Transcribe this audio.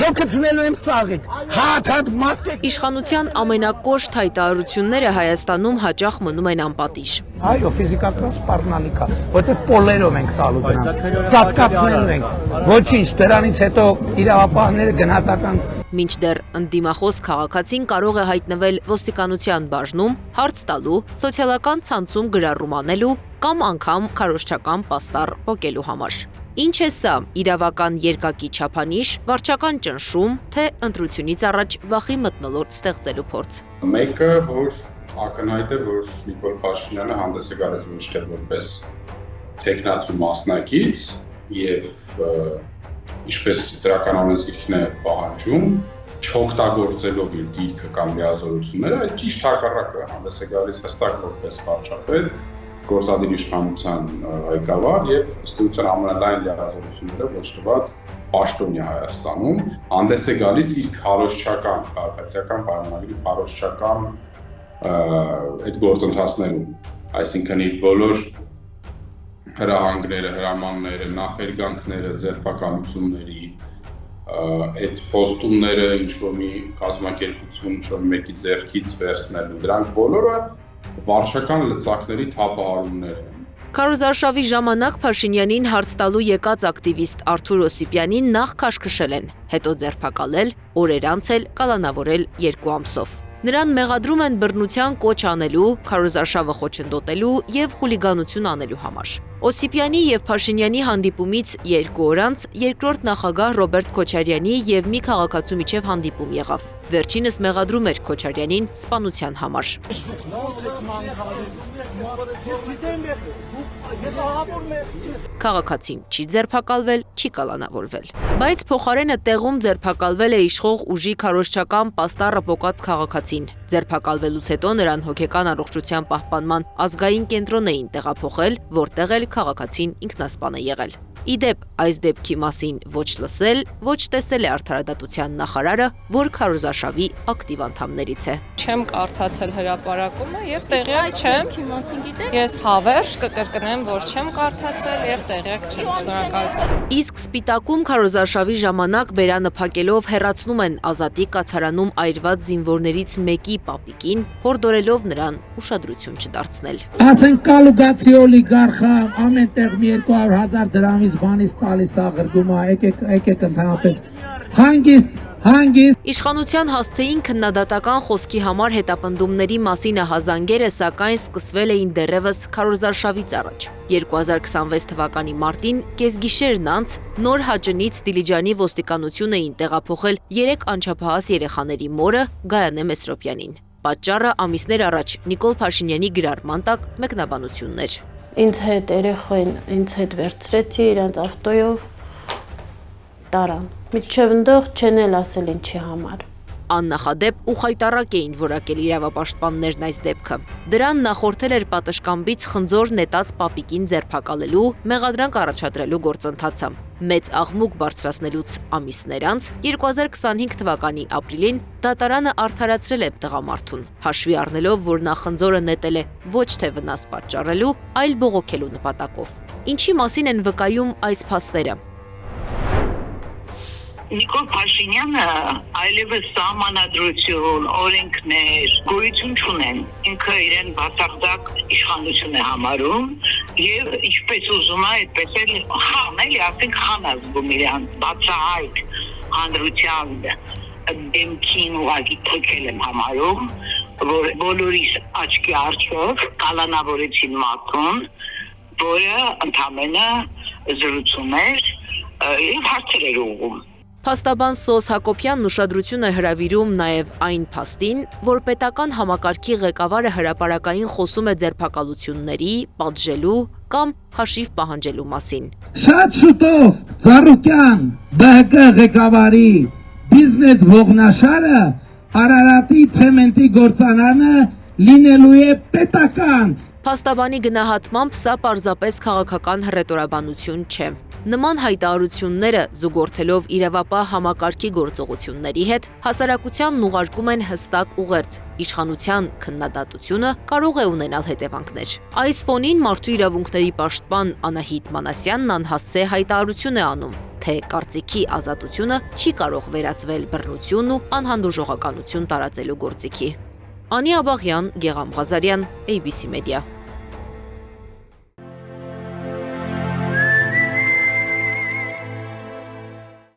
շոկեցնելու եմ սաղիկ, հատ մասկեք։ Իշխանության ամենակոշտ հայտարարությունները Հայաստանում հաճախ մնում են անպատիժ։ Այո, ֆիզիկական սպառնալիք է, որտեղ պոլերով ենք տալու դրանք, սատկացնելու ենք։ Ոչինչ, դրանից հետո իրավապահները գնահատական։ Մինչդեռ ընդդիմախոս քաղաքացին կարող է հայտնվել ոստիկանության բաժնում, հարց տալու, սոցիալական ցանցում գրառում անելու կամ անգամ քարոզչական պաստառ պոկելու համար։ Ինչ է սա, իրավական երկակի չափանիշ, վարչական ճնշում, թե ընտրությունից առաջ վախի մթնոլորտ ստեղծելու փորձ։ Մեկը, որ ակնհայտ է, որ Նիկոլ Փաշինյանը հանդես է գալիս ոչ թե որպես տեխնացու մասնակից եւ ինչպես դրական անձնիկն է պահանջում, չօգտագործելով իր դիրքը կամ լիազորությունները, այլ ճիշտ հակառակը հանդես է գալիս հստակ որպես վարչապետ, գործադիր իշխանության ղեկավար եւ ըստ էության ամենալայն լիազորությունները ոչ տված պաշտոնյա Հայաստանում, հանդես է գալիս իր քարոզչական, քաղաքացիական պայմանագրի քարոզչական այդ գործընթացներում, այսինքն իր բոլոր հրահանգները, հրամանները, նախերգանքները, ձերբակալությունների, այդ խոստումները ինչ-որ մի կազմակերպություն, ինչ-որ մեկի ձեռքից վերցնելու, դրանք բոլորը վարչական լծակների թափահարումներ են։ Քարոզարշավի ժամանակ Փաշինյանին հարց տալու եկած ակտիվիստ Արթուր Օսիպյանին նախ քաշքշել են, հետո ձերբակալել, օրեր անց էլ կալանավորել 2 ամսով։ Նրան մեղադրում են բռնության կոչ անելու, քարոզարշավը խոչընդոտելու եւ խուլիգանություն անելու համար։ Օսիպյանի եւ Փաշինյանի հանդիպումից 2 օր անց երկրորդ նախագահ Ռոբերտ Քոչարյանի եւ մի քաղաքացու միջև հանդիպում եղավ։ Վերջինս մեղադրում էր Քոչարյանին սպանության համար։ Քաղաքացին չի ձերբակալվել, չի կալանավորվել։ Բայց փոխարենը տեղում ձերբակալվել է իշխող ուժի քարոզչական պաստառը պոկած քաղաքացին։ Ձերբակալվելուց հետո նրան հոգեկան առողջության պահպանման ազգային կենտրոն էին տեղափոխել, որտեղ էլ քաղաքացին ինքնասպան է եղել։ Իդեպ, այս դեպքի մասին ոչ լսել, ոչ տեսել է Արդարադատության նախարարը, որ քարոզարշավի ակտիվ անդամներից է։ Չեմ կարդացել հրապարակումը եւ տեղյակ չեմ։ Ես հավերժ կկրկնեմ, որ չեմ կարդացել եւ տեղյակ չեմ։ Շնորհակալություն։ Իսկ Սպիտակում քարոզարշավի ժամանակ բերանը փակելով հեռացնում են Ազատի կացարանում այրված զինվորներից մեկի պապիկին, հորդորելով նրան ուշադրություն չդարձնել։ Ասեն կալուգացի օլիգարխը ամեն տեղ 200,000 դրամից բանից տալիս աղրգումա, եկեք ընդհանրապես հանգիստ։ Իշխանության հասցեին քննադատական խոսքի համար հետապնդումների մասին ահազանգերը, սակայն սկսվել էին դեռևս քարոզարշավից առաջ։ 2026 թվականի մարտին կեսգիշերն անց նոր Հաճնից Դիլիջանի ոստիկանություն էին տեղափոխել 3 անչափահաս երեխաների մորը Գայանե Մեսրոպյանին։ Պատճառը ամիսներ առաջ Նիկոլ Փաշինյանի գրառման տակ մեկնաբանություններ։ Ինձ հետ երեխային ինձ հետ վերցրեցի իրենց ավտոյով տարան։ Միջև ընդեղ չեն էլ ասել ինչի համար։ Աննախադեպ ու խայտառակ էին որակել իրավապաշտպաններն այս դեպքը։ Դրան նախորդել էր պատշգամբից խնձոր նետած պապիկին ձերբակալելու, մեղադրանք առաջադրելու գործընթացը։ Մեծ աղմուկ բարձրացնելուց ամիսներ անց 2025 թվականի ապրիլին դատարանը արդարացրել է տղամարդուն, հաշվի առնելով, որ նա խնձորը նետել է ոչ թե վնաս պատճառելու, այլ բողոքելու նպատակով։ Ինչի մասին են վկայում այս փաստերը։ Նիկոլ Փաշինյանը այլևս սահմանադրություն, օրենքներ, գոյություն չունեն։ Ինքը իրեն բացարձակ իշխանություն է համարում եւ ինչպես ուզում է, այդպես էլ խաղնել, ասենք խանազգում իրան, բացահայտ հանրության դեմքին ուղղակի թեքել եմ համարում, որ բոլորիս աչքի առջև կալանավորեցին մաքրուն, որը ընդամենը զրուցում էր եւ հարցեր էր ուղղում։ Փաստաբան Սոս Հակոբյանն ուշադրություն է հրավիրում նաև այն փաստին, որ պետական համակարգի ղեկավարը հրապարակային խոսում է ձերբակալությունների, պատժելու կամ հաշիվ պահանջելու մասին։ Շատ շուտով Ծառուկյան ԲՀԿ ղեկավարի բիզնես ողնաշարը Արարատի ցեմենտի գործարանը լինելու է պետական։ Փաստաբանի գնահատմամբ սա պարզապես քաղաքական հռետորաբանություն չէ։ Նման հայտարարությունները զուգորդելով իրավապահ համակարգի գործողությունների հետ հասարակությանն ուղարկում են հստակ ուղերձ։ Իշխանության քննադատությունը կարող է ունենալ հետևանքներ։ Այս ֆոնին մարդու իրավունքների պաշտպան Անահիտ Մանասյանն անհասցե հայտարարություն է անում, թե կարծիքի ազատությունը չի կարող վերածվել բռնություն ու անհանդուրժողականություն տարածելու գործիքի։ Անի Աբաղյան, Գեգամ Ղազարյան, ABC Media։